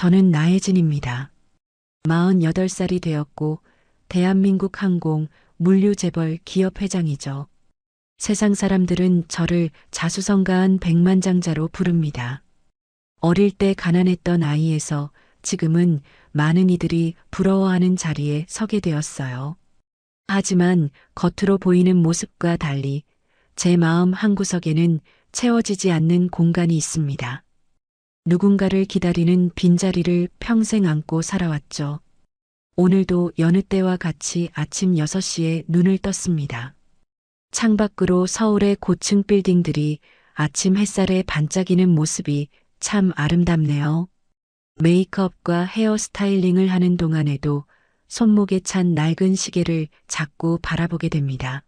저는 나혜진입니다. 48살이 되었고 대한민국 항공 물류재벌 기업 회장이죠. 세상 사람들은 저를 자수성가한 백만장자로 부릅니다. 어릴 때 가난했던 아이에서 지금은 많은 이들이 부러워하는 자리에 서게 되었어요. 하지만 겉으로 보이는 모습과 달리 제 마음 한구석에는 채워지지 않는 공간이 있습니다. 누군가를 기다리는 빈자리를 평생 안고 살아왔죠. 오늘도 여느 때와 같이 아침 6시에 눈을 떴습니다. 창밖으로 서울의 고층 빌딩들이 아침 햇살에 반짝이는 모습이 참 아름답네요. 메이크업과 헤어 스타일링을 하는 동안에도 손목에 찬 낡은 시계를 자꾸 바라보게 됩니다.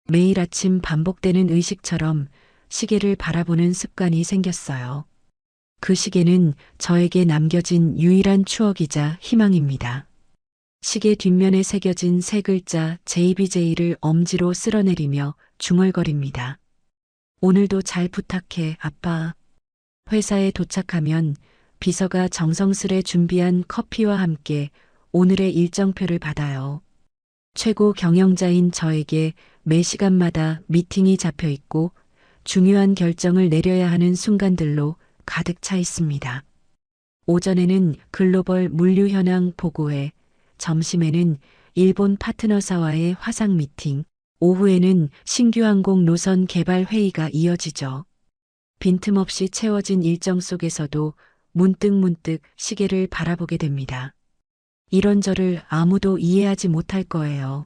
매일 아침 반복되는 의식처럼 시계를 바라보는 습관이 생겼어요. 그 시계는 저에게 남겨진 유일한 추억이자 희망입니다. 시계 뒷면에 새겨진 세 글자 JBJ를 엄지로 쓸어내리며 중얼거립니다. 오늘도 잘 부탁해, 아빠. 회사에 도착하면 비서가 정성스레 준비한 커피와 함께 오늘의 일정표를 받아요. 최고 경영자인 저에게 매 시간마다 미팅이 잡혀 있고 중요한 결정을 내려야 하는 순간들로 가득 차 있습니다. 오전에는 글로벌 물류 현황 보고회, 점심에는 일본 파트너사와의 화상 미팅, 오후에는 신규 항공 노선 개발 회의가 이어지죠. 빈틈없이 채워진 일정 속에서도 문득문득 시계를 바라보게 됩니다. 이런 저를 아무도 이해하지 못할 거예요.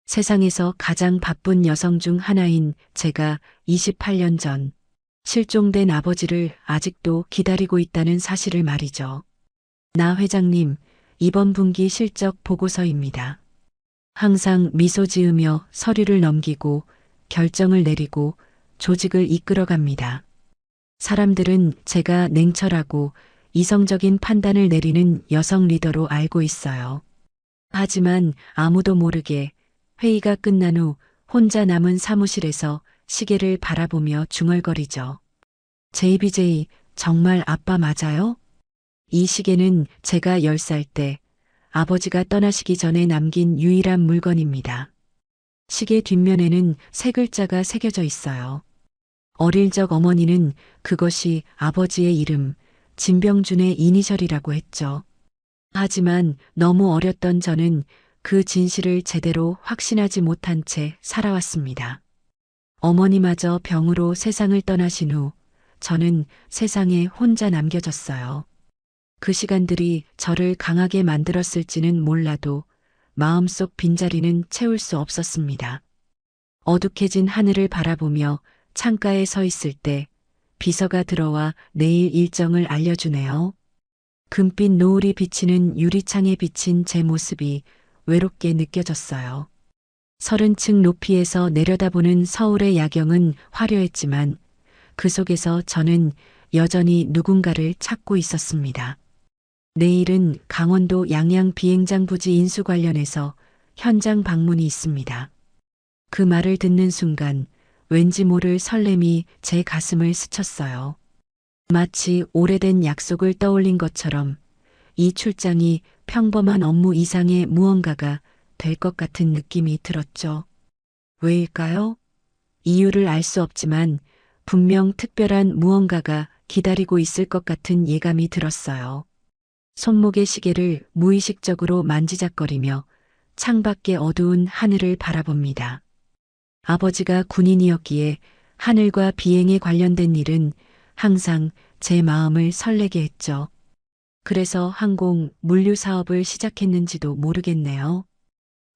세상에서 가장 바쁜 여성 중 하나인 제가 28년 전 실종된 아버지를 아직도 기다리고 있다는 사실을 말이죠. 나 회장님, 이번 분기 실적 보고서입니다. 항상 미소 지으며 서류를 넘기고 결정을 내리고 조직을 이끌어갑니다. 사람들은 제가 냉철하고 이성적인 판단을 내리는 여성 리더로 알고 있어요. 하지만 아무도 모르게 회의가 끝난 후 혼자 남은 사무실에서 시계를 바라보며 중얼거리죠. JBJ, 정말 아빠 맞아요? 이 시계는 제가 10살 때 아버지가 떠나시기 전에 남긴 유일한 물건입니다. 시계 뒷면에는 세 글자가 새겨져 있어요. 어릴 적 어머니는 그것이 아버지의 이름, 진병준의 이니셜이라고 했죠. 하지만 너무 어렸던 저는 그 진실을 제대로 확신하지 못한 채 살아왔습니다. 어머니마저 병으로 세상을 떠나신 후 저는 세상에 혼자 남겨졌어요. 그 시간들이 저를 강하게 만들었을지는 몰라도 마음속 빈자리는 채울 수 없었습니다. 어둑해진 하늘을 바라보며 창가에 서 있을 때 비서가 들어와 내일 일정을 알려주네요. 금빛 노을이 비치는 유리창에 비친 제 모습이 외롭게 느껴졌어요. 30층 높이에서 내려다보는 서울의 야경은 화려했지만 그 속에서 저는 여전히 누군가를 찾고 있었습니다. 내일은 강원도 양양 비행장 부지 인수 관련해서 현장 방문이 있습니다. 그 말을 듣는 순간 왠지 모를 설렘이 제 가슴을 스쳤어요. 마치 오래된 약속을 떠올린 것처럼 이 출장이 평범한 업무 이상의 무언가가 될 것 같은 느낌이 들었죠. 왜일까요? 이유를 알 수 없지만 분명 특별한 무언가가 기다리고 있을 것 같은 예감이 들었어요. 손목의 시계를 무의식적으로 만지작거리며 창밖의 어두운 하늘을 바라봅니다. 아버지가 군인이었기에 하늘과 비행에 관련된 일은 항상 제 마음을 설레게 했죠. 그래서 항공 물류 사업을 시작했는지도 모르겠네요.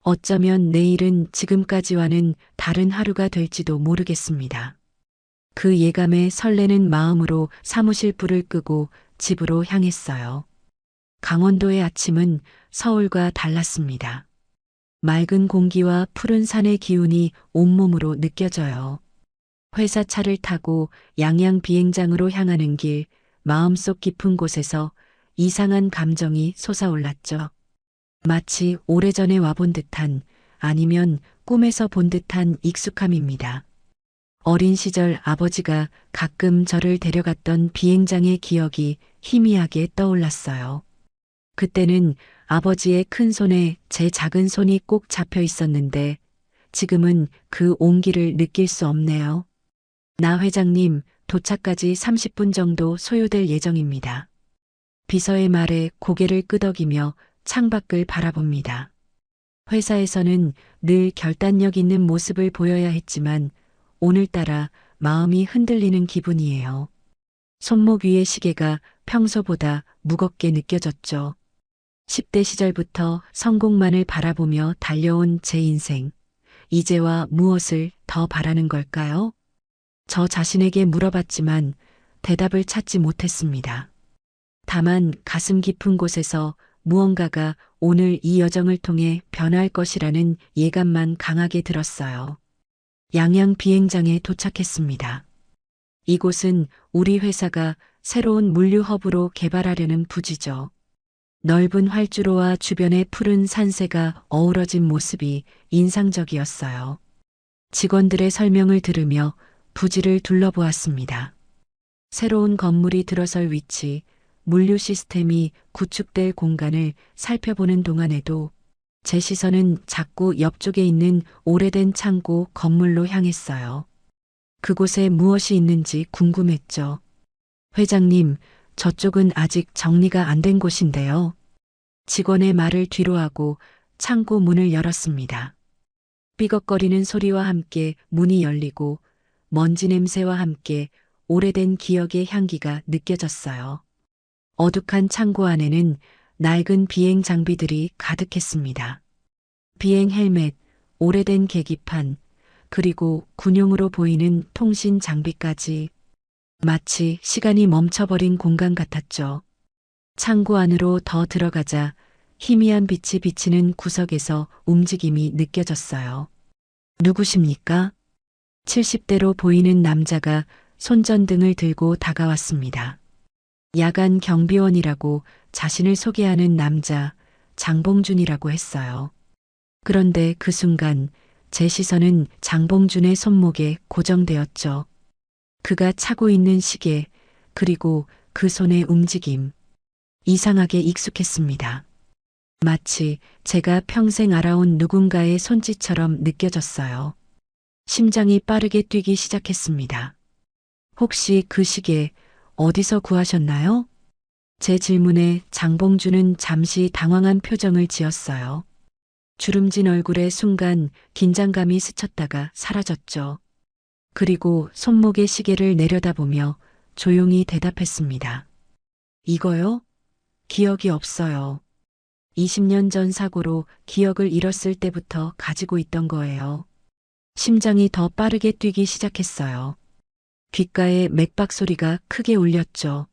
어쩌면 내일은 지금까지와는 다른 하루가 될지도 모르겠습니다. 그 예감에 설레는 마음으로 사무실 불을 끄고 집으로 향했어요. 강원도의 아침은 서울과 달랐습니다. 맑은 공기와 푸른 산의 기운이 온몸으로 느껴져요. 회사 차를 타고 양양 비행장으로 향하는 길, 마음속 깊은 곳에서 이상한 감정이 솟아올랐죠. 마치 오래전에 와본 듯한, 아니면 꿈에서 본 듯한 익숙함입니다. 어린 시절 아버지가 가끔 저를 데려갔던 비행장의 기억이 희미하게 떠올랐어요. 그때는 아버지의 큰 손에 제 작은 손이 꼭 잡혀 있었는데 지금은 그 온기를 느낄 수 없네요. 나 회장님, 도착까지 30분 정도 소요될 예정입니다. 비서의 말에 고개를 끄덕이며 창밖을 바라봅니다. 회사에서는 늘 결단력 있는 모습을 보여야 했지만 오늘따라 마음이 흔들리는 기분이에요. 손목 위의 시계가 평소보다 무겁게 느껴졌죠. 10대 시절부터 성공만을 바라보며 달려온 제 인생. 이제와 무엇을 더 바라는 걸까요? 저 자신에게 물어봤지만 대답을 찾지 못했습니다. 다만 가슴 깊은 곳에서 무언가가 오늘 이 여정을 통해 변할 것이라는 예감만 강하게 들었어요. 양양 비행장에 도착했습니다. 이곳은 우리 회사가 새로운 물류 허브로 개발하려는 부지죠. 넓은 활주로와 주변의 푸른 산세가 어우러진 모습이 인상적이었어요. 직원들의 설명을 들으며 부지를 둘러보았습니다. 새로운 건물이 들어설 위치, 물류 시스템이 구축될 공간을 살펴보는 동안에도 제 시선은 자꾸 옆쪽에 있는 오래된 창고 건물로 향했어요. 그곳에 무엇이 있는지 궁금했죠. 회장님, 저쪽은 아직 정리가 안 된 곳인데요. 직원의 말을 뒤로하고 창고 문을 열었습니다. 삐걱거리는 소리와 함께 문이 열리고 먼지 냄새와 함께 오래된 기억의 향기가 느껴졌어요. 어둑한 창고 안에는 낡은 비행 장비들이 가득했습니다. 비행 헬멧, 오래된 계기판, 그리고 군용으로 보이는 통신 장비까지 마치 시간이 멈춰버린 공간 같았죠. 창고 안으로 더 들어가자 희미한 빛이 비치는 구석에서 움직임이 느껴졌어요. 누구십니까? 70대로 보이는 남자가 손전등을 들고 다가왔습니다. 야간 경비원이라고 자신을 소개하는 남자 장봉준이라고 했어요. 그런데 그 순간 제 시선은 장봉준의 손목에 고정되었죠. 그가 차고 있는 시계, 그리고 그 손의 움직임. 이상하게 익숙했습니다. 마치 제가 평생 알아온 누군가의 손짓처럼 느껴졌어요. 심장이 빠르게 뛰기 시작했습니다. 혹시 그 시계 어디서 구하셨나요? 제 질문에 장봉준은 잠시 당황한 표정을 지었어요. 주름진 얼굴에 순간 긴장감이 스쳤다가 사라졌죠. 그리고 손목의 시계를 내려다보며 조용히 대답했습니다. 이거요? 기억이 없어요. 20년 전 사고로 기억을 잃었을 때부터 가지고 있던 거예요. 심장이 더 빠르게 뛰기 시작했어요. 귓가에 맥박 소리가 크게 울렸죠.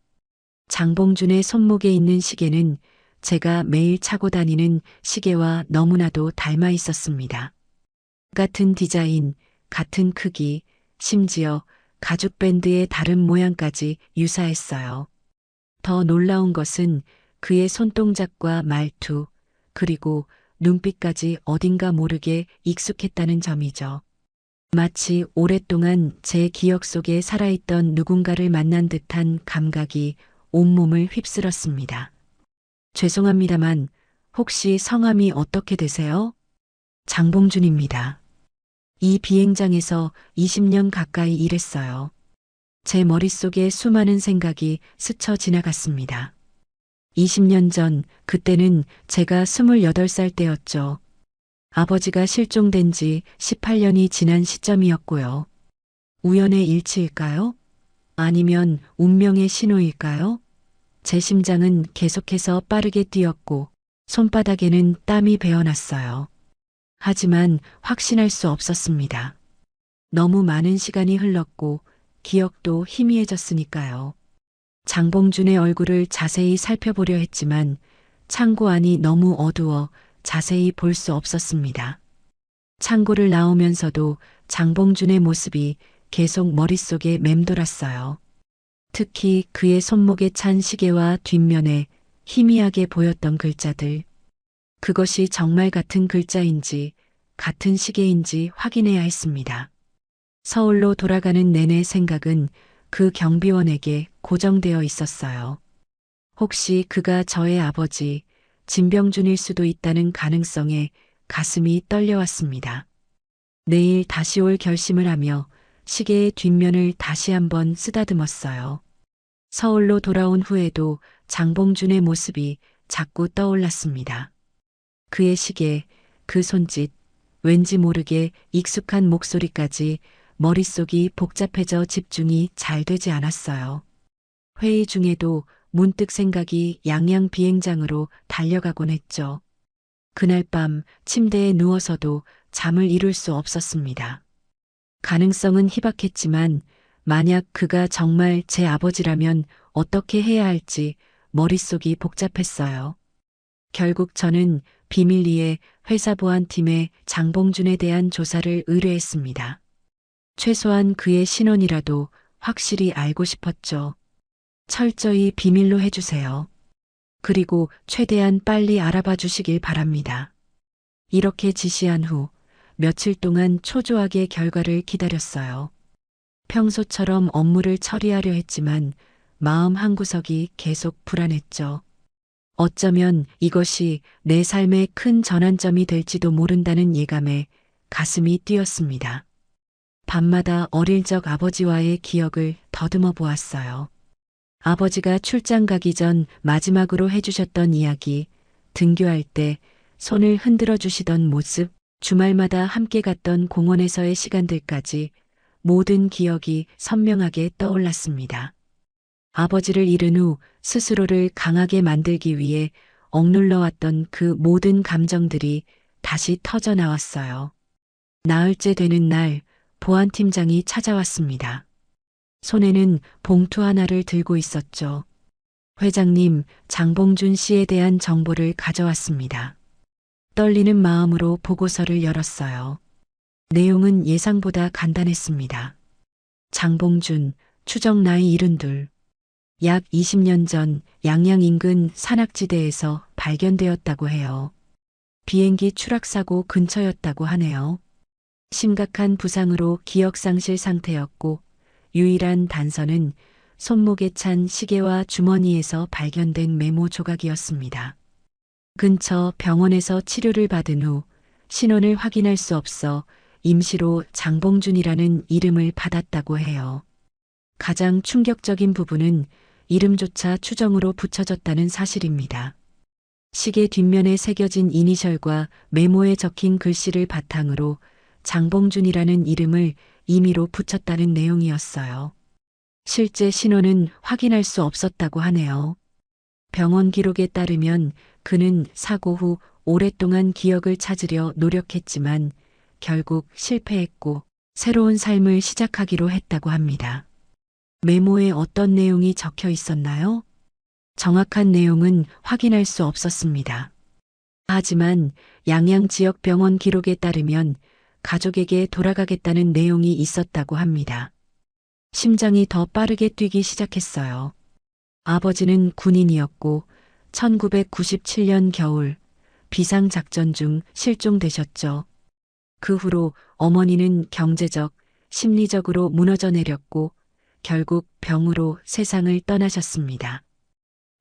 장봉준의 손목에 있는 시계는 제가 매일 차고 다니는 시계와 너무나도 닮아 있었습니다. 같은 디자인, 같은 크기, 심지어 가죽 밴드의 다른 모양까지 유사했어요. 더 놀라운 것은 그의 손동작과 말투, 그리고 눈빛까지 어딘가 모르게 익숙했다는 점이죠. 마치 오랫동안 제 기억 속에 살아있던 누군가를 만난 듯한 감각이 온몸을 휩쓸었습니다. 죄송합니다만 혹시 성함이 어떻게 되세요? 장봉준입니다. 이 비행장에서 20년 가까이 일했어요. 제 머릿속에 수많은 생각이 스쳐 지나갔습니다. 20년 전, 그때는 제가 28살 때였죠. 아버지가 실종된 지 18년이 지난 시점이었고요. 우연의 일치일까요? 아니면 운명의 신호일까요? 제 심장은 계속해서 빠르게 뛰었고 손바닥에는 땀이 배어났어요. 하지만 확신할 수 없었습니다. 너무 많은 시간이 흘렀고 기억도 희미해졌으니까요. 장봉준의 얼굴을 자세히 살펴보려 했지만 창고 안이 너무 어두워 자세히 볼 수 없었습니다. 창고를 나오면서도 장봉준의 모습이 계속 머릿속에 맴돌았어요. 특히 그의 손목에 찬 시계와 뒷면에 희미하게 보였던 글자들. 그것이 정말 같은 글자인지 같은 시계인지 확인해야 했습니다. 서울로 돌아가는 내내 생각은 그 경비원에게 고정되어 있었어요. 혹시 그가 저의 아버지 진병준일 수도 있다는 가능성에 가슴이 떨려왔습니다. 내일 다시 올 결심을 하며 시계의 뒷면을 다시 한번 쓰다듬었어요. 서울로 돌아온 후에도 장봉준의 모습이 자꾸 떠올랐습니다. 그의 시계, 그 손짓, 왠지 모르게 익숙한 목소리까지 머릿속이 복잡해져 집중이 잘 되지 않았어요. 회의 중에도 문득 생각이 양양 비행장으로 달려가곤 했죠. 그날 밤 침대에 누워서도 잠을 이룰 수 없었습니다. 가능성은 희박했지만 만약 그가 정말 제 아버지라면 어떻게 해야 할지 머릿속이 복잡했어요. 결국 저는 비밀리에 회사 보안팀에 장봉준에 대한 조사를 의뢰했습니다. 최소한 그의 신원이라도 확실히 알고 싶었죠. 철저히 비밀로 해주세요. 그리고 최대한 빨리 알아봐 주시길 바랍니다. 이렇게 지시한 후 며칠 동안 초조하게 결과를 기다렸어요. 평소처럼 업무를 처리하려 했지만 마음 한구석이 계속 불안했죠. 어쩌면 이것이 내 삶의 큰 전환점이 될지도 모른다는 예감에 가슴이 뛰었습니다. 밤마다 어릴 적 아버지와의 기억을 더듬어 보았어요. 아버지가 출장 가기 전 마지막으로 해주셨던 이야기, 등교할 때 손을 흔들어 주시던 모습, 주말마다 함께 갔던 공원에서의 시간들까지 모든 기억이 선명하게 떠올랐습니다. 아버지를 잃은 후 스스로를 강하게 만들기 위해 억눌러 왔던 그 모든 감정들이 다시 터져 나왔어요. 나흘째 되는 날 보안팀장이 찾아왔습니다. 손에는 봉투 하나를 들고 있었죠. 회장님, 장봉준 씨에 대한 정보를 가져왔습니다. 떨리는 마음으로 보고서를 열었어요. 내용은 예상보다 간단했습니다. 장봉준, 추정 나이 72. 약 20년 전 양양 인근 산악지대에서 발견되었다고 해요. 비행기 추락사고 근처였다고 하네요. 심각한 부상으로 기억상실 상태였고 유일한 단서는 손목에 찬 시계와 주머니에서 발견된 메모 조각이었습니다. 근처 병원에서 치료를 받은 후 신원을 확인할 수 없어 임시로 장봉준이라는 이름을 받았다고 해요. 가장 충격적인 부분은 이름조차 추정으로 붙여졌다는 사실입니다. 시계 뒷면에 새겨진 이니셜과 메모에 적힌 글씨를 바탕으로 장봉준이라는 이름을 임의로 붙였다는 내용이었어요. 실제 신원은 확인할 수 없었다고 하네요. 병원 기록에 따르면 그는 사고 후 오랫동안 기억을 찾으려 노력했지만 결국 실패했고 새로운 삶을 시작하기로 했다고 합니다. 메모에 어떤 내용이 적혀 있었나요? 정확한 내용은 확인할 수 없었습니다. 하지만 양양 지역 병원 기록에 따르면 가족에게 돌아가겠다는 내용이 있었다고 합니다. 심장이 더 빠르게 뛰기 시작했어요. 아버지는 군인이었고 1997년 겨울 비상작전 중 실종되셨죠. 그 후로 어머니는 경제적, 심리적으로 무너져 내렸고 결국 병으로 세상을 떠나셨습니다.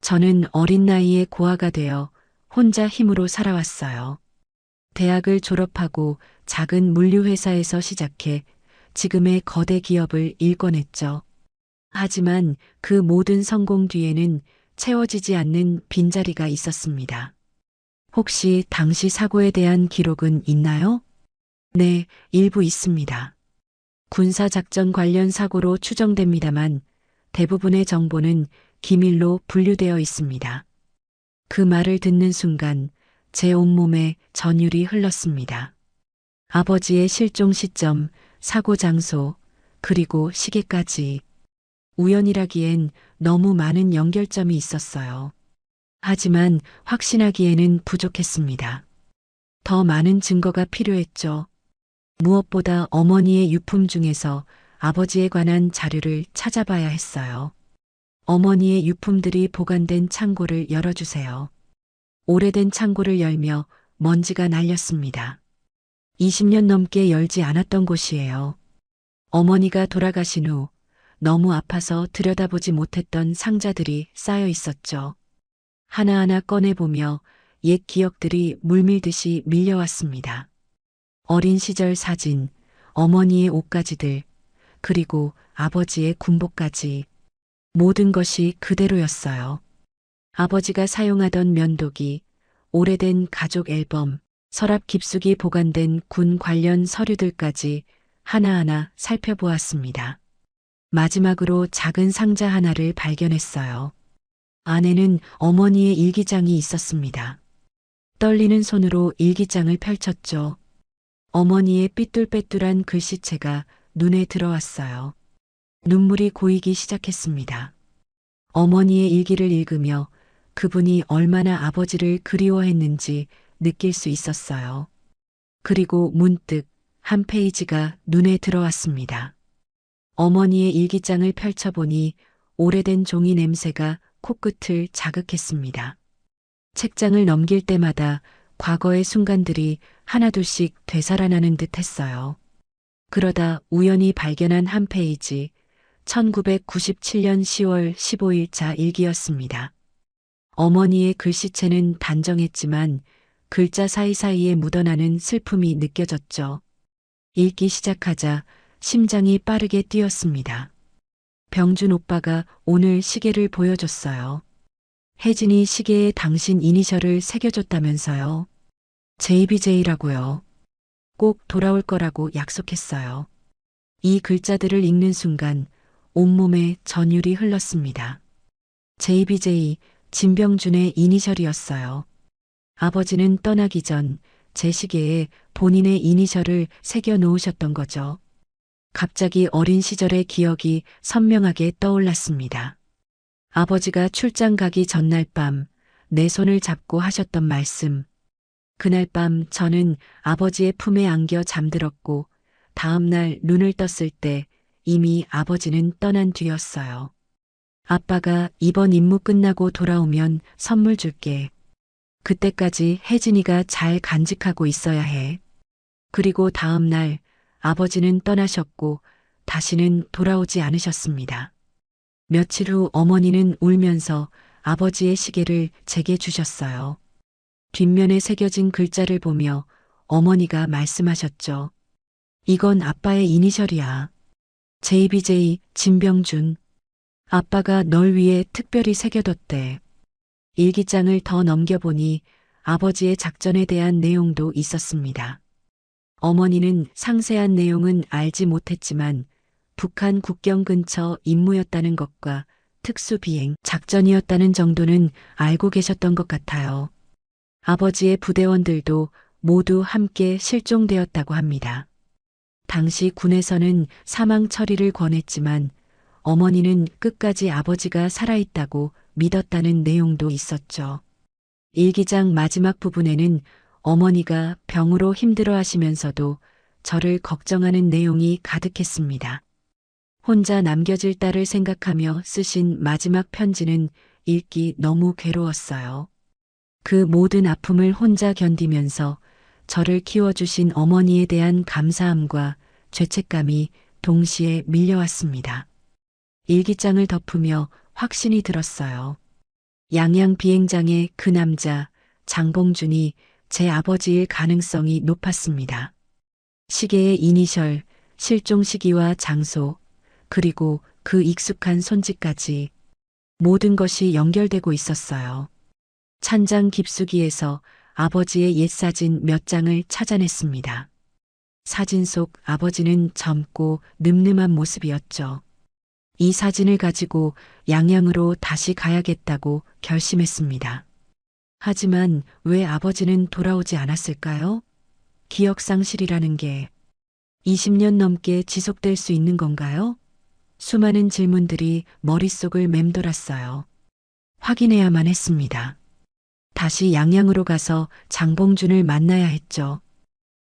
저는 어린 나이에 고아가 되어 혼자 힘으로 살아왔어요. 대학을 졸업하고 작은 물류회사에서 시작해 지금의 거대 기업을 일궈냈죠. 하지만 그 모든 성공 뒤에는 채워지지 않는 빈자리가 있었습니다. 혹시 당시 사고에 대한 기록은 있나요? 네, 일부 있습니다. 군사작전 관련 사고로 추정됩니다만 대부분의 정보는 기밀로 분류되어 있습니다. 그 말을 듣는 순간 제 온몸에 전율이 흘렀습니다. 아버지의 실종 시점, 사고 장소, 그리고 시계까지. 우연이라기엔 너무 많은 연결점이 있었어요. 하지만 확신하기에는 부족했습니다. 더 많은 증거가 필요했죠. 무엇보다 어머니의 유품 중에서 아버지에 관한 자료를 찾아봐야 했어요. 어머니의 유품들이 보관된 창고를 열어주세요. 오래된 창고를 열며 먼지가 날렸습니다. 20년 넘게 열지 않았던 곳이에요. 어머니가 돌아가신 후 너무 아파서 들여다보지 못했던 상자들이 쌓여 있었죠. 하나하나 꺼내보며 옛 기억들이 물밀듯이 밀려왔습니다. 어린 시절 사진, 어머니의 옷가지들, 그리고 아버지의 군복까지 모든 것이 그대로였어요. 아버지가 사용하던 면도기, 오래된 가족 앨범, 서랍 깊숙이 보관된 군 관련 서류들까지 하나하나 살펴보았습니다. 마지막으로 작은 상자 하나를 발견했어요. 안에는 어머니의 일기장이 있었습니다. 떨리는 손으로 일기장을 펼쳤죠. 어머니의 삐뚤빼뚤한 글씨체가 눈에 들어왔어요. 눈물이 고이기 시작했습니다. 어머니의 일기를 읽으며 그분이 얼마나 아버지를 그리워했는지 느낄 수 있었어요. 그리고 문득 한 페이지가 눈에 들어왔습니다. 어머니의 일기장을 펼쳐보니 오래된 종이 냄새가 코끝을 자극했습니다. 책장을 넘길 때마다 과거의 순간들이 하나둘씩 되살아나는 듯 했어요. 그러다 우연히 발견한 한 페이지, 1997년 10월 15일자 일기였습니다. 어머니의 글씨체는 단정했지만 글자 사이사이에 묻어나는 슬픔이 느껴졌죠. 읽기 시작하자 심장이 빠르게 뛰었습니다. 병준 오빠가 오늘 시계를 보여줬어요. 혜진이 시계에 당신 이니셜을 새겨줬다면서요. JBJ라고요. 꼭 돌아올 거라고 약속했어요. 이 글자들을 읽는 순간 온몸에 전율이 흘렀습니다. JBJ, 진병준의 이니셜이었어요. 아버지는 떠나기 전 제 시계에 본인의 이니셜을 새겨 놓으셨던 거죠. 갑자기 어린 시절의 기억이 선명하게 떠올랐습니다. 아버지가 출장 가기 전날 밤 내 손을 잡고 하셨던 말씀. 그날 밤 저는 아버지의 품에 안겨 잠들었고 다음 날 눈을 떴을 때 이미 아버지는 떠난 뒤였어요. 아빠가 이번 임무 끝나고 돌아오면 선물 줄게. 그때까지 혜진이가 잘 간직하고 있어야 해. 그리고 다음 날 아버지는 떠나셨고 다시는 돌아오지 않으셨습니다. 며칠 후 어머니는 울면서 아버지의 시계를 제게 주셨어요. 뒷면에 새겨진 글자를 보며 어머니가 말씀하셨죠. 이건 아빠의 이니셜이야. JBJ 진병준. 아빠가 널 위해 특별히 새겨뒀대. 일기장을 더 넘겨보니 아버지의 작전에 대한 내용도 있었습니다. 어머니는 상세한 내용은 알지 못했지만 북한 국경 근처 임무였다는 것과 특수비행 작전이었다는 정도는 알고 계셨던 것 같아요. 아버지의 부대원들도 모두 함께 실종되었다고 합니다. 당시 군에서는 사망 처리를 권했지만 어머니는 끝까지 아버지가 살아있다고 믿었다는 내용도 있었죠. 일기장 마지막 부분에는 어머니가 병으로 힘들어 하시면서도 저를 걱정하는 내용이 가득했습니다. 혼자 남겨질 딸을 생각하며 쓰신 마지막 편지는 읽기 너무 괴로웠어요. 그 모든 아픔을 혼자 견디면서 저를 키워주신 어머니에 대한 감사함과 죄책감이 동시에 밀려왔습니다. 일기장을 덮으며 확신이 들었어요. 양양 비행장의 그 남자 장봉준이 제 아버지일 가능성이 높았습니다. 시계의 이니셜, 실종 시기와 장소, 그리고 그 익숙한 손짓까지 모든 것이 연결되고 있었어요. 찬장 깊숙이에서 아버지의 옛 사진 몇 장을 찾아냈습니다. 사진 속 아버지는 젊고 늠름한 모습이었죠. 이 사진을 가지고 양양으로 다시 가야겠다고 결심했습니다. 하지만 왜 아버지는 돌아오지 않았을까요? 기억 상실이라는 게 20년 넘게 지속될 수 있는 건가요? 수많은 질문들이 머릿속을 맴돌았어요. 확인해야만 했습니다. 다시 양양으로 가서 장봉준을 만나야 했죠.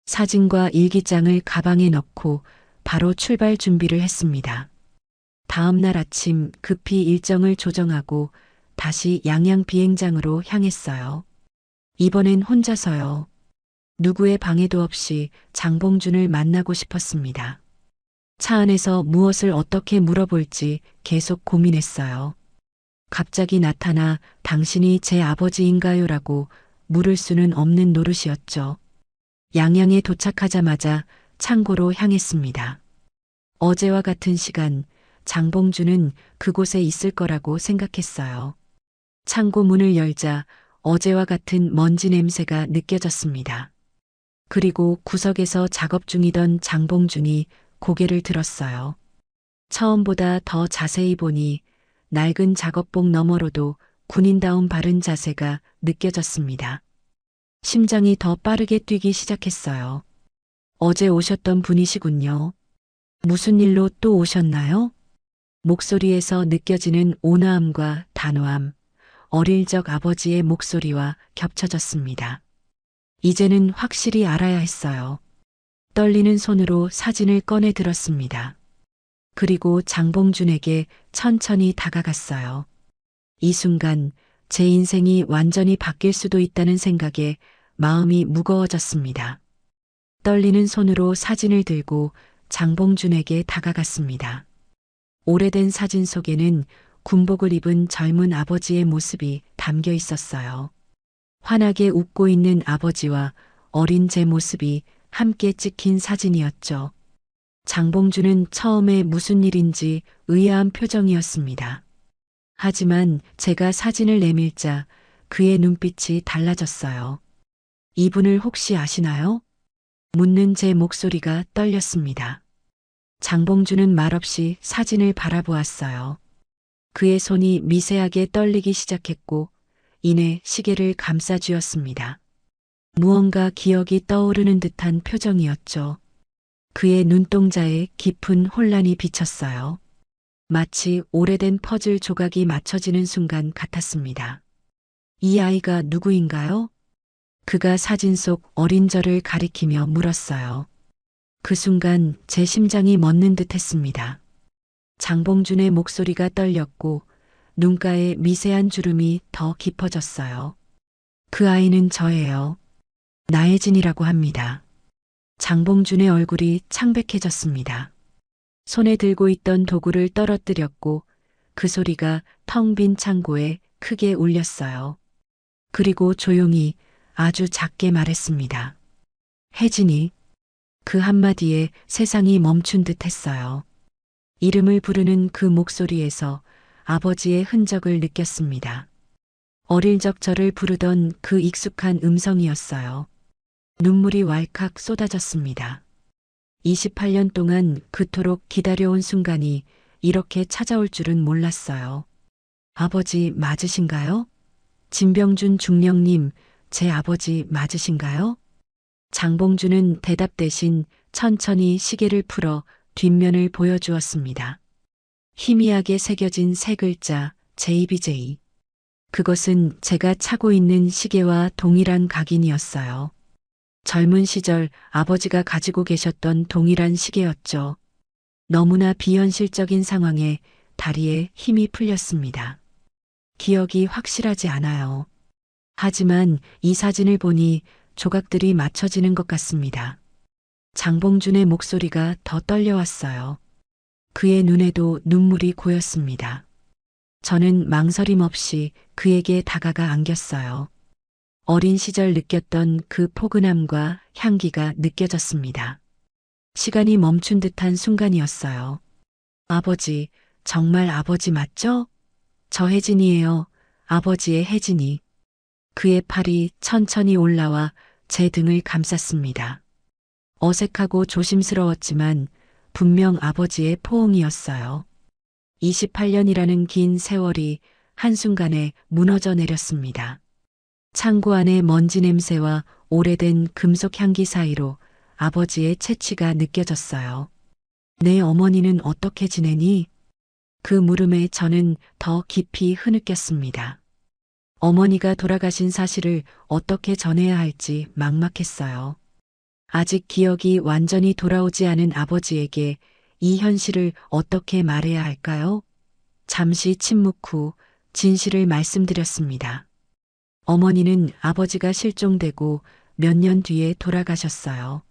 사진과 일기장을 가방에 넣고 바로 출발 준비를 했습니다. 다음 날 아침 급히 일정을 조정하고 다시 양양 비행장으로 향했어요. 이번엔 혼자서요. 누구의 방해도 없이 장봉준을 만나고 싶었습니다. 차 안에서 무엇을 어떻게 물어볼지 계속 고민했어요. 갑자기 나타나 당신이 제 아버지인가요?라고 물을 수는 없는 노릇이었죠. 양양에 도착하자마자 창고로 향했습니다. 어제와 같은 시간 장봉주는 그곳에 있을 거라고 생각했어요. 창고 문을 열자 어제와 같은 먼지 냄새가 느껴졌습니다. 그리고 구석에서 작업 중이던 장봉준이 고개를 들었어요. 처음보다 더 자세히 보니 낡은 작업복 너머로도 군인다운 바른 자세가 느껴졌습니다. 심장이 더 빠르게 뛰기 시작했어요. 어제 오셨던 분이시군요. 무슨 일로 또 오셨나요? 목소리에서 느껴지는 온화함과 단호함, 어릴 적 아버지의 목소리와 겹쳐졌습니다. 이제는 확실히 알아야 했어요. 떨리는 손으로 사진을 꺼내 들었습니다. 그리고 장봉준에게 천천히 다가갔어요. 이 순간 제 인생이 완전히 바뀔 수도 있다는 생각에 마음이 무거워졌습니다. 떨리는 손으로 사진을 들고 장봉준에게 다가갔습니다. 오래된 사진 속에는 군복을 입은 젊은 아버지의 모습이 담겨 있었어요. 환하게 웃고 있는 아버지와 어린 제 모습이 함께 찍힌 사진이었죠. 장봉준은 처음에 무슨 일인지 의아한 표정이었습니다. 하지만 제가 사진을 내밀자 그의 눈빛이 달라졌어요. 이분을 혹시 아시나요? 묻는 제 목소리가 떨렸습니다. 장봉준은 말없이 사진을 바라보았어요. 그의 손이 미세하게 떨리기 시작했고 이내 시계를 감싸쥐었습니다. 무언가 기억이 떠오르는 듯한 표정이었죠. 그의 눈동자에 깊은 혼란이 비쳤어요. 마치 오래된 퍼즐 조각이 맞춰지는 순간 같았습니다. 이 아이가 누구인가요? 그가 사진 속 어린 저를 가리키며 물었어요. 그 순간 제 심장이 멎는 듯 했습니다. 장봉준의 목소리가 떨렸고 눈가에 미세한 주름이 더 깊어졌어요. 그 아이는 저예요. 나혜진이라고 합니다. 장봉준의 얼굴이 창백해졌습니다. 손에 들고 있던 도구를 떨어뜨렸고 그 소리가 텅 빈 창고에 크게 울렸어요. 그리고 조용히 아주 작게 말했습니다. 혜진이. 그 한마디에 세상이 멈춘 듯 했어요. 이름을 부르는 그 목소리에서 아버지의 흔적을 느꼈습니다. 어릴 적 저를 부르던 그 익숙한 음성이었어요. 눈물이 왈칵 쏟아졌습니다. 28년 동안 그토록 기다려온 순간이 이렇게 찾아올 줄은 몰랐어요. 아버지 맞으신가요? 진병준 중령님, 제 아버지 맞으신가요? 장봉준은 대답 대신 천천히 시계를 풀어 뒷면을 보여주었습니다. 희미하게 새겨진 세 글자 JBJ. 그것은 제가 차고 있는 시계와 동일한 각인이었어요. 젊은 시절 아버지가 가지고 계셨던 동일한 시계였죠. 너무나 비현실적인 상황에 다리에 힘이 풀렸습니다. 기억이 확실하지 않아요. 하지만 이 사진을 보니 조각들이 맞춰지는 것 같습니다. 장봉준의 목소리가 더 떨려왔어요. 그의 눈에도 눈물이 고였습니다. 저는 망설임 없이 그에게 다가가 안겼어요. 어린 시절 느꼈던 그 포근함과 향기가 느껴졌습니다. 시간이 멈춘 듯한 순간이었어요. 아버지, 정말 아버지 맞죠? 저 혜진이에요. 아버지의 혜진이. 그의 팔이 천천히 올라와 제 등을 감쌌습니다. 어색하고 조심스러웠지만 분명 아버지의 포옹이었어요. 28년이라는 긴 세월이 한순간에 무너져 내렸습니다. 창고 안의 먼지 냄새와 오래된 금속 향기 사이로 아버지의 채취가 느껴졌어요. 내 어머니는 어떻게 지내니? 그 물음에 저는 더 깊이 흐느꼈습니다. 어머니가 돌아가신 사실을 어떻게 전해야 할지 막막했어요. 아직 기억이 완전히 돌아오지 않은 아버지에게 이 현실을 어떻게 말해야 할까요? 잠시 침묵 후 진실을 말씀드렸습니다. 어머니는 아버지가 실종되고 몇 년 뒤에 돌아가셨어요.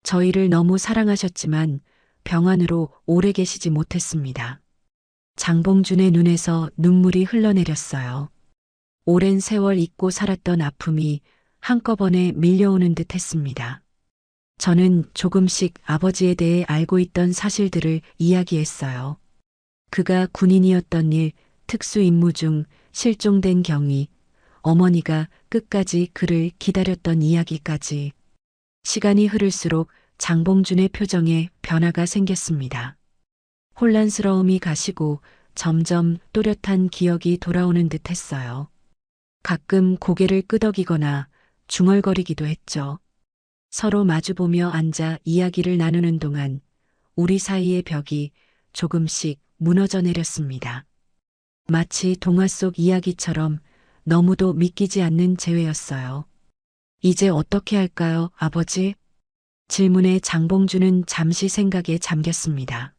저희를 너무 사랑하셨지만 병환으로 오래 계시지 못했습니다. 장봉준의 눈에서 눈물이 흘러내렸어요. 오랜 세월 잊고 살았던 아픔이 한꺼번에 밀려오는 듯 했습니다. 저는 조금씩 아버지에 대해 알고 있던 사실들을 이야기했어요. 그가 군인이었던 일, 특수 임무 중 실종된 경위, 어머니가 끝까지 그를 기다렸던 이야기까지. 시간이 흐를수록 장봉준의 표정에 변화가 생겼습니다. 혼란스러움이 가시고 점점 또렷한 기억이 돌아오는 듯 했어요. 가끔 고개를 끄덕이거나 중얼거리기도 했죠. 서로 마주보며 앉아 이야기를 나누는 동안 우리 사이의 벽이 조금씩 무너져 내렸습니다. 마치 동화 속 이야기처럼 너무도 믿기지 않는 재회였어요. 이제 어떻게 할까요, 아버지? 질문에 장봉준은 잠시 생각에 잠겼습니다.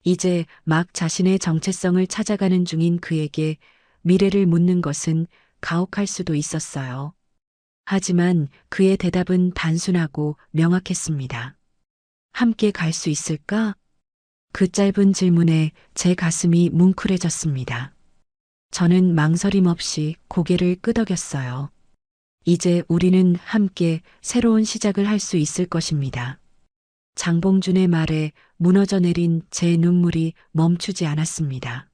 이제 막 자신의 정체성을 찾아가는 중인 그에게 미래를 묻는 것은 가혹할 수도 있었어요. 하지만 그의 대답은 단순하고 명확했습니다. 함께 갈 수 있을까? 그 짧은 질문에 제 가슴이 뭉클해졌습니다. 저는 망설임 없이 고개를 끄덕였어요. 이제 우리는 함께 새로운 시작을 할 수 있을 것입니다. 장봉준의 말에 무너져 내린 제 눈물이 멈추지 않았습니다.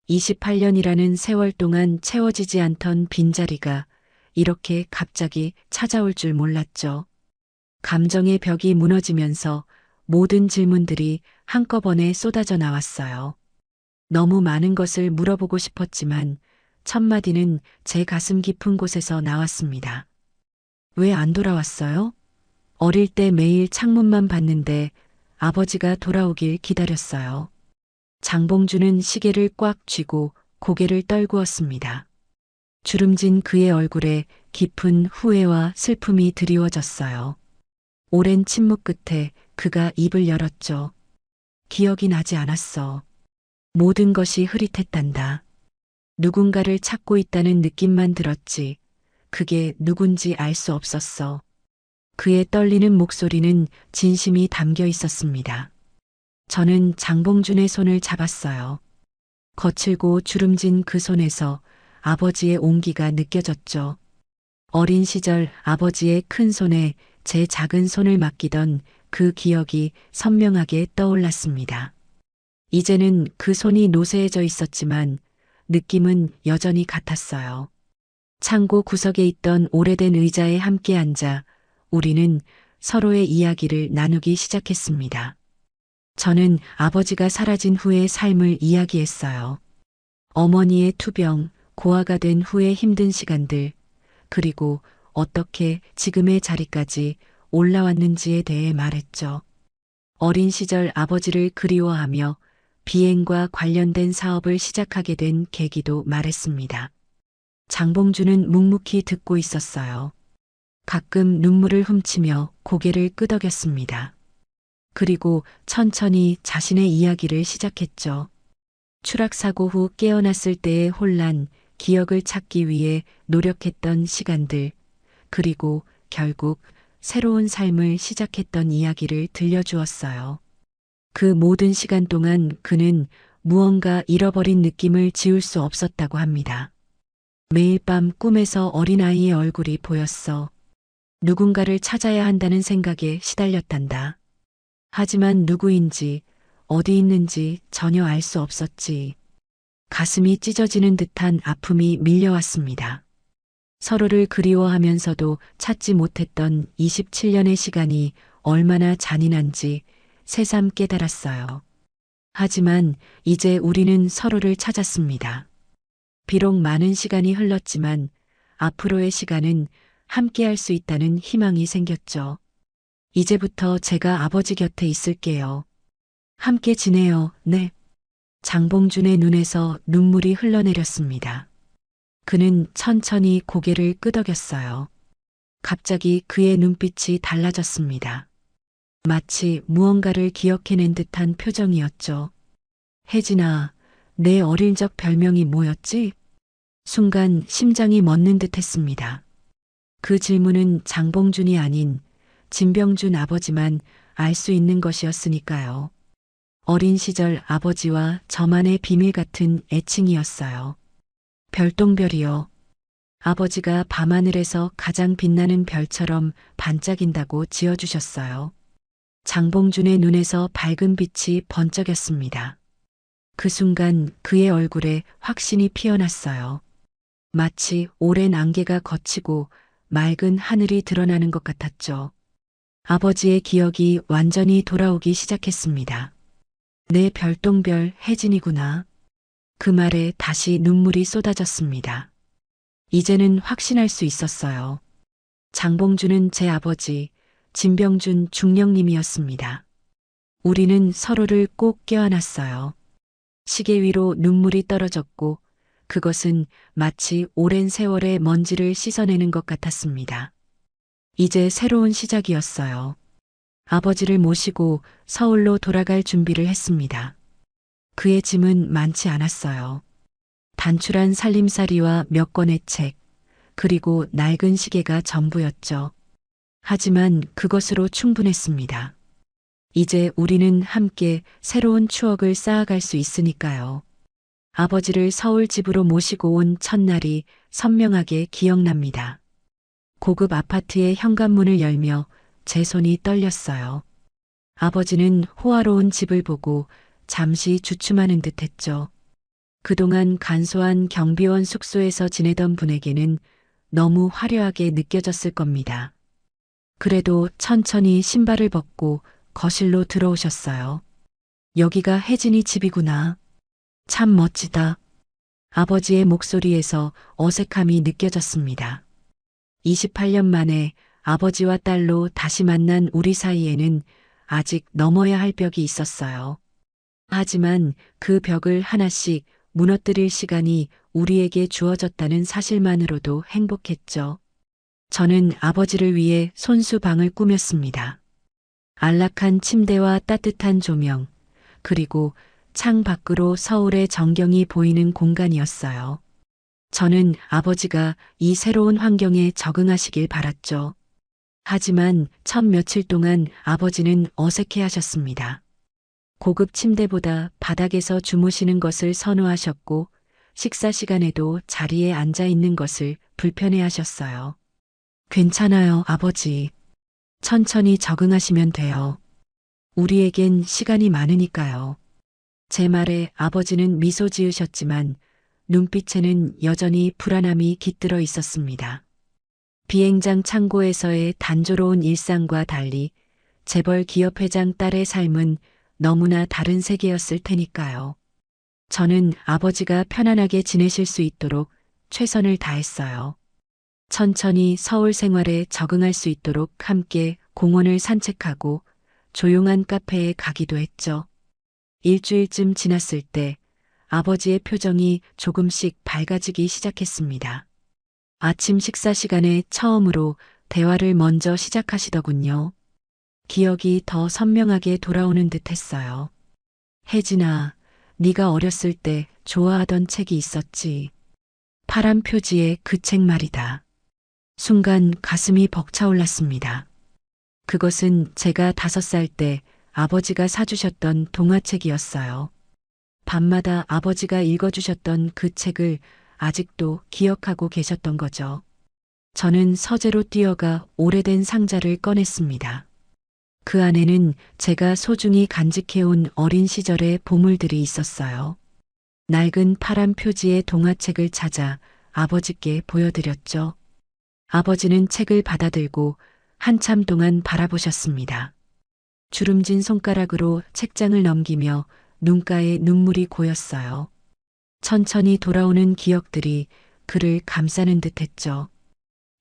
28년이라는 세월 동안 채워지지 않던 빈자리가 이렇게 갑자기 찾아올 줄 몰랐죠. 감정의 벽이 무너지면서 모든 질문들이 한꺼번에 쏟아져 나왔어요. 너무 많은 것을 물어보고 싶었지만 첫 마디는 제 가슴 깊은 곳에서 나왔습니다. 왜 안 돌아왔어요? 어릴 때 매일 창문만 봤는데 아버지가 돌아오길 기다렸어요. 장봉준은 시계를 꽉 쥐고 고개를 떨구었습니다. 주름진 그의 얼굴에 깊은 후회와 슬픔이 드리워졌어요. 오랜 침묵 끝에 그가 입을 열었죠. 기억이 나지 않았어. 모든 것이 흐릿했단다. 누군가를 찾고 있다는 느낌만 들었지. 그게 누군지 알 수 없었어. 그의 떨리는 목소리는 진심이 담겨 있었습니다. 저는 장봉준의 손을 잡았어요. 거칠고 주름진 그 손에서 아버지의 온기가 느껴졌죠. 어린 시절 아버지의 큰 손에 제 작은 손을 맡기던 그 기억이 선명하게 떠올랐습니다. 이제는 그 손이 노쇠해져 있었지만 느낌은 여전히 같았어요. 창고 구석에 있던 오래된 의자에 함께 앉아 우리는 서로의 이야기를 나누기 시작했습니다. 저는 아버지가 사라진 후의 삶을 이야기했어요. 어머니의 투병, 고아가 된 후의 힘든 시간들, 그리고 어떻게 지금의 자리까지 올라왔는지에 대해 말했죠. 어린 시절 아버지를 그리워하며 비행과 관련된 사업을 시작하게 된 계기도 말했습니다. 장봉준은 묵묵히 듣고 있었어요. 가끔 눈물을 훔치며 고개를 끄덕였습니다. 그리고 천천히 자신의 이야기를 시작했죠. 추락사고 후 깨어났을 때의 혼란, 기억을 찾기 위해 노력했던 시간들, 그리고 결국 새로운 삶을 시작했던 이야기를 들려주었어요. 그 모든 시간 동안 그는 무언가 잃어버린 느낌을 지울 수 없었다고 합니다. 매일 밤 꿈에서 어린아이의 얼굴이 보였어. 누군가를 찾아야 한다는 생각에 시달렸단다. 하지만 누구인지, 어디 있는지 전혀 알 수 없었지. 가슴이 찢어지는 듯한 아픔이 밀려왔습니다. 서로를 그리워하면서도 찾지 못했던 27년의 시간이 얼마나 잔인한지 새삼 깨달았어요. 하지만 이제 우리는 서로를 찾았습니다. 비록 많은 시간이 흘렀지만 앞으로의 시간은 함께할 수 있다는 희망이 생겼죠. 이제부터 제가 아버지 곁에 있을게요. 함께 지내요, 네. 장봉준의 눈에서 눈물이 흘러내렸습니다. 그는 천천히 고개를 끄덕였어요. 갑자기 그의 눈빛이 달라졌습니다. 마치 무언가를 기억해낸 듯한 표정이었죠. 혜진아, 내 어릴 적 별명이 뭐였지? 순간 심장이 멎는 듯 했습니다. 그 질문은 장봉준이 아닌 진병준 아버지만 알 수 있는 것이었으니까요. 어린 시절 아버지와 저만의 비밀 같은 애칭이었어요. 별똥별이요. 아버지가 밤하늘에서 가장 빛나는 별처럼 반짝인다고 지어주셨어요. 장봉준의 눈에서 밝은 빛이 번쩍였습니다. 그 순간 그의 얼굴에 확신이 피어났어요. 마치 오랜 안개가 걷히고 맑은 하늘이 드러나는 것 같았죠. 아버지의 기억이 완전히 돌아오기 시작했습니다. 내 별똥별 혜진이구나. 그 말에 다시 눈물이 쏟아졌습니다. 이제는 확신할 수 있었어요. 장봉준은 제 아버지, 진병준 중령님이었습니다. 우리는 서로를 꼭 껴안았어요. 시계 위로 눈물이 떨어졌고 그것은 마치 오랜 세월의 먼지를 씻어내는 것 같았습니다. 이제 새로운 시작이었어요. 아버지를 모시고 서울로 돌아갈 준비를 했습니다. 그의 짐은 많지 않았어요. 단출한 살림살이와 몇 권의 책, 그리고 낡은 시계가 전부였죠. 하지만 그것으로 충분했습니다. 이제 우리는 함께 새로운 추억을 쌓아갈 수 있으니까요. 아버지를 서울 집으로 모시고 온 첫날이 선명하게 기억납니다. 고급 아파트의 현관문을 열며 제 손이 떨렸어요. 아버지는 호화로운 집을 보고 잠시 주춤하는 듯 했죠. 그동안 간소한 경비원 숙소에서 지내던 분에게는 너무 화려하게 느껴졌을 겁니다. 그래도 천천히 신발을 벗고 거실로 들어오셨어요. 여기가 혜진이 집이구나. 참 멋지다. 아버지의 목소리에서 어색함이 느껴졌습니다. 28년 만에 아버지와 딸로 다시 만난 우리 사이에는 아직 넘어야 할 벽이 있었어요. 하지만 그 벽을 하나씩 무너뜨릴 시간이 우리에게 주어졌다는 사실만으로도 행복했죠. 저는 아버지를 위해 손수방을 꾸몄습니다. 안락한 침대와 따뜻한 조명, 그리고 창 밖으로 서울의 전경이 보이는 공간이었어요. 저는 아버지가 이 새로운 환경에 적응하시길 바랐죠. 하지만 첫 며칠 동안 아버지는 어색해 하셨습니다. 고급 침대보다 바닥에서 주무시는 것을 선호하셨고 식사 시간에도 자리에 앉아 있는 것을 불편해 하셨어요. 괜찮아요, 아버지. 천천히 적응하시면 돼요. 우리에겐 시간이 많으니까요. 제 말에 아버지는 미소 지으셨지만 눈빛에는 여전히 불안함이 깃들어 있었습니다. 비행장 창고에서의 단조로운 일상과 달리 재벌 기업 회장 딸의 삶은 너무나 다른 세계였을 테니까요. 저는 아버지가 편안하게 지내실 수 있도록 최선을 다했어요. 천천히 서울 생활에 적응할 수 있도록 함께 공원을 산책하고 조용한 카페에 가기도 했죠. 일주일쯤 지났을 때 아버지의 표정이 조금씩 밝아지기 시작했습니다. 아침 식사 시간에 처음으로 대화를 먼저 시작하시더군요. 기억이 더 선명하게 돌아오는 듯 했어요. 혜진아, 네가 어렸을 때 좋아하던 책이 있었지. 파란 표지의 그 책 말이다. 순간 가슴이 벅차올랐습니다. 그것은 제가 5살 때 아버지가 사주셨던 동화책이었어요. 밤마다 아버지가 읽어주셨던 그 책을 아직도 기억하고 계셨던 거죠. 저는 서재로 뛰어가 오래된 상자를 꺼냈습니다. 그 안에는 제가 소중히 간직해온 어린 시절의 보물들이 있었어요. 낡은 파란 표지의 동화책을 찾아 아버지께 보여드렸죠. 아버지는 책을 받아들고 한참 동안 바라보셨습니다. 주름진 손가락으로 책장을 넘기며 눈가에 눈물이 고였어요. 천천히 돌아오는 기억들이 그를 감싸는 듯 했죠.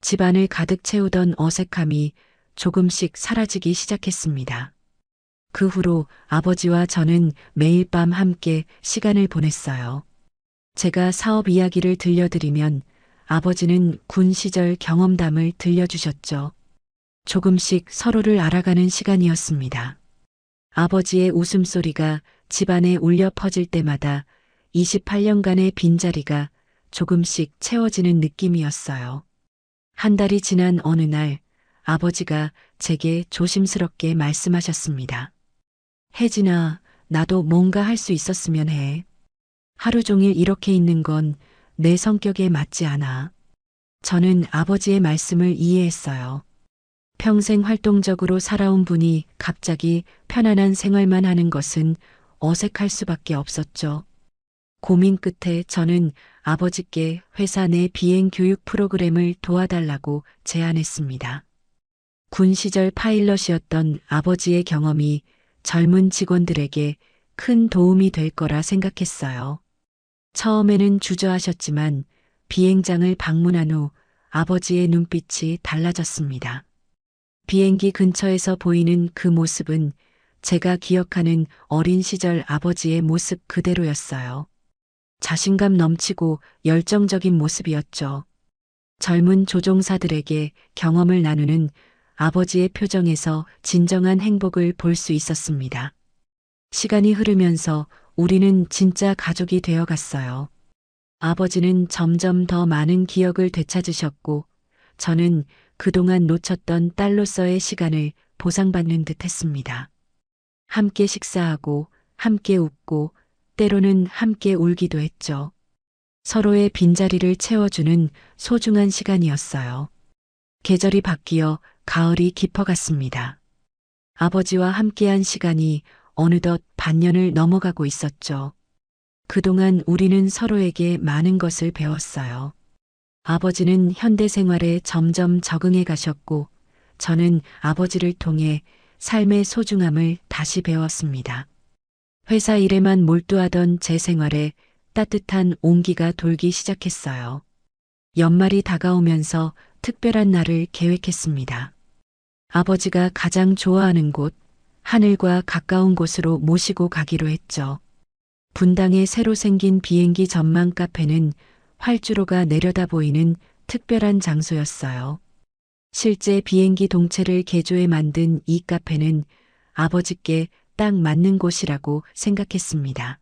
집안을 가득 채우던 어색함이 조금씩 사라지기 시작했습니다. 그 후로 아버지와 저는 매일 밤 함께 시간을 보냈어요. 제가 사업 이야기를 들려드리면 아버지는 군 시절 경험담을 들려주셨죠. 조금씩 서로를 알아가는 시간이었습니다. 아버지의 웃음소리가 집안에 울려 퍼질 때마다 28년간의 빈자리가 조금씩 채워지는 느낌이었어요. 한 달이 지난 어느 날 아버지가 제게 조심스럽게 말씀하셨습니다. 혜진아, 나도 뭔가 할 수 있었으면 해. 하루 종일 이렇게 있는 건 내 성격에 맞지 않아. 저는 아버지의 말씀을 이해했어요. 평생 활동적으로 살아온 분이 갑자기 편안한 생활만 하는 것은 어색할 수밖에 없었죠. 고민 끝에 저는 아버지께 회사 내 비행 교육 프로그램을 도와달라고 제안했습니다. 군 시절 파일럿이었던 아버지의 경험이 젊은 직원들에게 큰 도움이 될 거라 생각했어요. 처음에는 주저하셨지만 비행장을 방문한 후 아버지의 눈빛이 달라졌습니다. 비행기 근처에서 보이는 그 모습은 제가 기억하는 어린 시절 아버지의 모습 그대로였어요. 자신감 넘치고 열정적인 모습이었죠. 젊은 조종사들에게 경험을 나누는 아버지의 표정에서 진정한 행복을 볼 수 있었습니다. 시간이 흐르면서 우리는 진짜 가족이 되어 갔어요. 아버지는 점점 더 많은 기억을 되찾으셨고, 저는 그동안 놓쳤던 딸로서의 시간을 보상받는 듯 했습니다. 함께 식사하고, 함께 웃고, 때로는 함께 울기도 했죠. 서로의 빈자리를 채워주는 소중한 시간이었어요. 계절이 바뀌어 가을이 깊어갔습니다. 아버지와 함께한 시간이 어느덧 반년을 넘어가고 있었죠. 그동안 우리는 서로에게 많은 것을 배웠어요. 아버지는 현대 생활에 점점 적응해 가셨고, 저는 아버지를 통해 삶의 소중함을 다시 배웠습니다. 회사 일에만 몰두하던 제 생활에 따뜻한 온기가 돌기 시작했어요. 연말이 다가오면서 특별한 날을 계획했습니다. 아버지가 가장 좋아하는 곳, 하늘과 가까운 곳으로 모시고 가기로 했죠. 분당에 새로 생긴 비행기 전망 카페는 활주로가 내려다 보이는 특별한 장소였어요. 실제 비행기 동체를 개조해 만든 이 카페는 아버지께 딱 맞는 곳이라고 생각했습니다.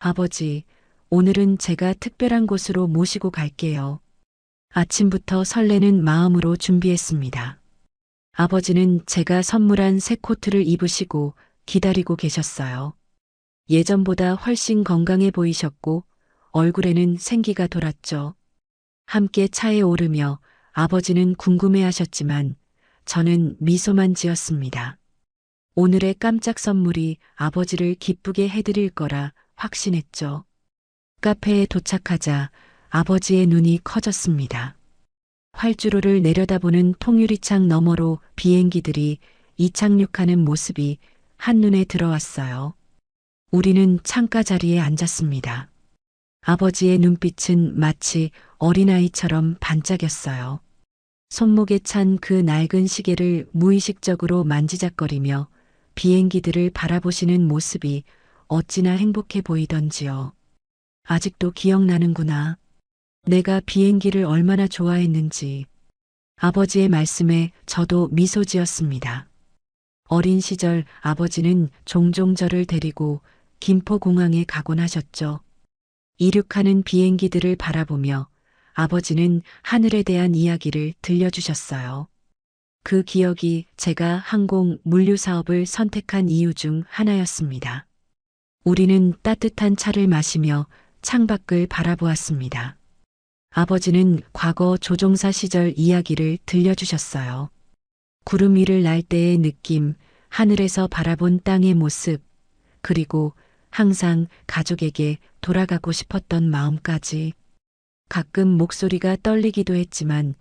아버지, 오늘은 제가 특별한 곳으로 모시고 갈게요. 아침부터 설레는 마음으로 준비했습니다. 아버지는 제가 선물한 새 코트를 입으시고 기다리고 계셨어요. 예전보다 훨씬 건강해 보이셨고 얼굴에는 생기가 돌았죠. 함께 차에 오르며 아버지는 궁금해 하셨지만 저는 미소만 지었습니다. 오늘의 깜짝 선물이 아버지를 기쁘게 해드릴 거라 확신했죠. 카페에 도착하자 아버지의 눈이 커졌습니다. 활주로를 내려다보는 통유리창 너머로 비행기들이 이착륙하는 모습이 한눈에 들어왔어요. 우리는 창가 자리에 앉았습니다. 아버지의 눈빛은 마치 어린아이처럼 반짝였어요. 손목에 찬 그 낡은 시계를 무의식적으로 만지작거리며 비행기들을 바라보시는 모습이 어찌나 행복해 보이던지요. 아직도 기억나는구나. 내가 비행기를 얼마나 좋아했는지. 아버지의 말씀에 저도 미소 지었습니다. 어린 시절 아버지는 종종 저를 데리고 김포공항에 가곤 하셨죠. 이륙하는 비행기들을 바라보며 아버지는 하늘에 대한 이야기를 들려주셨어요. 그 기억이 제가 항공 물류 사업을 선택한 이유 중 하나였습니다. 우리는 따뜻한 차를 마시며 창밖을 바라보았습니다. 아버지는 과거 조종사 시절 이야기를 들려주셨어요. 구름 위를 날 때의 느낌, 하늘에서 바라본 땅의 모습, 그리고 항상 가족에게 돌아가고 싶었던 마음까지. 가끔 목소리가 떨리기도 했지만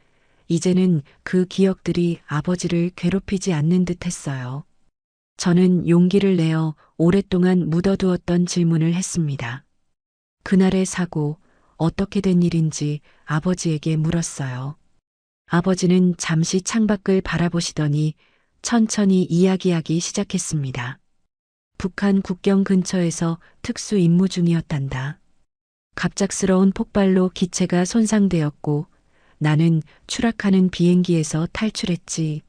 이제는 그 기억들이 아버지를 괴롭히지 않는 듯 했어요. 저는 용기를 내어 오랫동안 묻어두었던 질문을 했습니다. 그날의 사고, 어떻게 된 일인지 아버지에게 물었어요. 아버지는 잠시 창밖을 바라보시더니 천천히 이야기하기 시작했습니다. 북한 국경 근처에서 특수 임무 중이었단다. 갑작스러운 폭발로 기체가 손상되었고 나는 추락하는 비행기에서 탈출했지.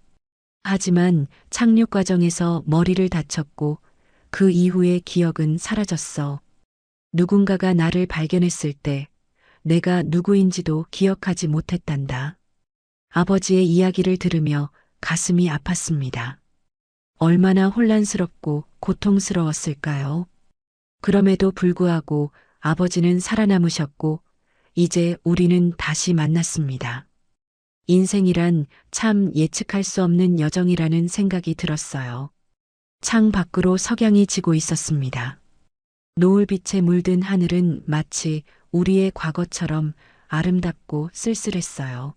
하지만 착륙 과정에서 머리를 다쳤고 그 이후의 기억은 사라졌어. 누군가가 나를 발견했을 때 내가 누구인지도 기억하지 못했단다. 아버지의 이야기를 들으며 가슴이 아팠습니다. 얼마나 혼란스럽고 고통스러웠을까요? 그럼에도 불구하고 아버지는 살아남으셨고, 이제 우리는 다시 만났습니다. 인생이란 참 예측할 수 없는 여정이라는 생각이 들었어요. 창 밖으로 석양이 지고 있었습니다. 노을빛에 물든 하늘은 마치 우리의 과거처럼 아름답고 쓸쓸했어요.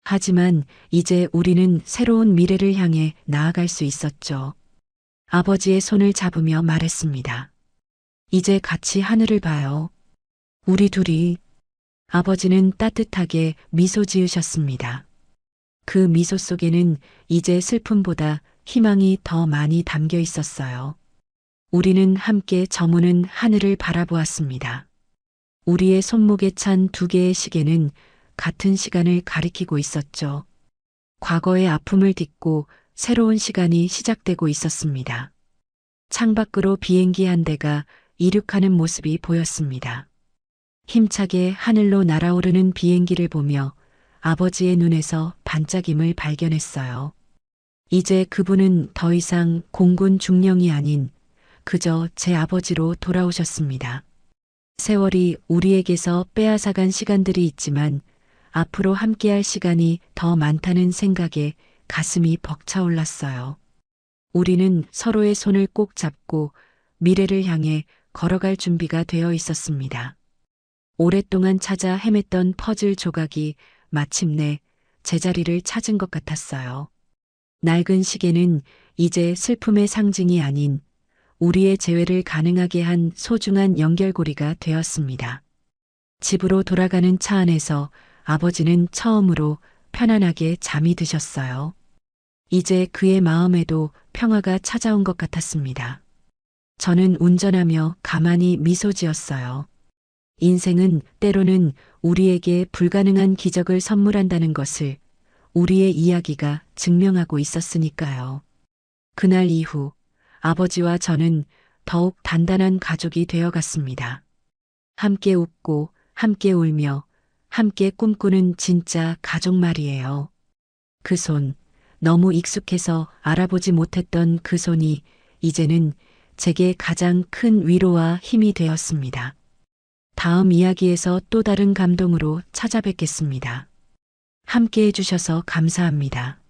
하지만 이제 우리는 새로운 미래를 향해 나아갈 수 있었죠. 아버지의 손을 잡으며 말했습니다. 이제 같이 하늘을 봐요. 우리 둘이. 아버지는 따뜻하게 미소 지으셨습니다. 그 미소 속에는 이제 슬픔보다 희망이 더 많이 담겨 있었어요. 우리는 함께 저무는 하늘을 바라보았습니다. 우리의 손목에 찬 두 개의 시계는 같은 시간을 가리키고 있었죠. 과거의 아픔을 딛고 새로운 시간이 시작되고 있었습니다. 창밖으로 비행기 한 대가 이륙하는 모습이 보였습니다. 힘차게 하늘로 날아오르는 비행기를 보며 아버지의 눈에서 반짝임을 발견했어요. 이제 그분은 더 이상 공군 중령이 아닌 그저 제 아버지로 돌아오셨습니다. 세월이 우리에게서 빼앗아간 시간들이 있지만 앞으로 함께할 시간이 더 많다는 생각에 가슴이 벅차올랐어요. 우리는 서로의 손을 꼭 잡고 미래를 향해 걸어갈 준비가 되어 있었습니다. 오랫동안 찾아 헤맸던 퍼즐 조각이 마침내 제자리를 찾은 것 같았어요. 낡은 시계는 이제 슬픔의 상징이 아닌 우리의 재회를 가능하게 한 소중한 연결고리가 되었습니다. 집으로 돌아가는 차 안에서 아버지는 처음으로 편안하게 잠이 드셨어요. 이제 그의 마음에도 평화가 찾아온 것 같았습니다. 저는 운전하며 가만히 미소 지었어요. 인생은 때로는 우리에게 불가능한 기적을 선물한다는 것을 우리의 이야기가 증명하고 있었으니까요. 그날 이후 아버지와 저는 더욱 단단한 가족이 되어갔습니다. 함께 웃고 함께 울며 함께 꿈꾸는 진짜 가족 말이에요. 그 손, 너무 익숙해서 알아보지 못했던 그 손이 이제는 제게 가장 큰 위로와 힘이 되었습니다. 다음 이야기에서 또 다른 감동으로 찾아뵙겠습니다. 함께 해주셔서 감사합니다.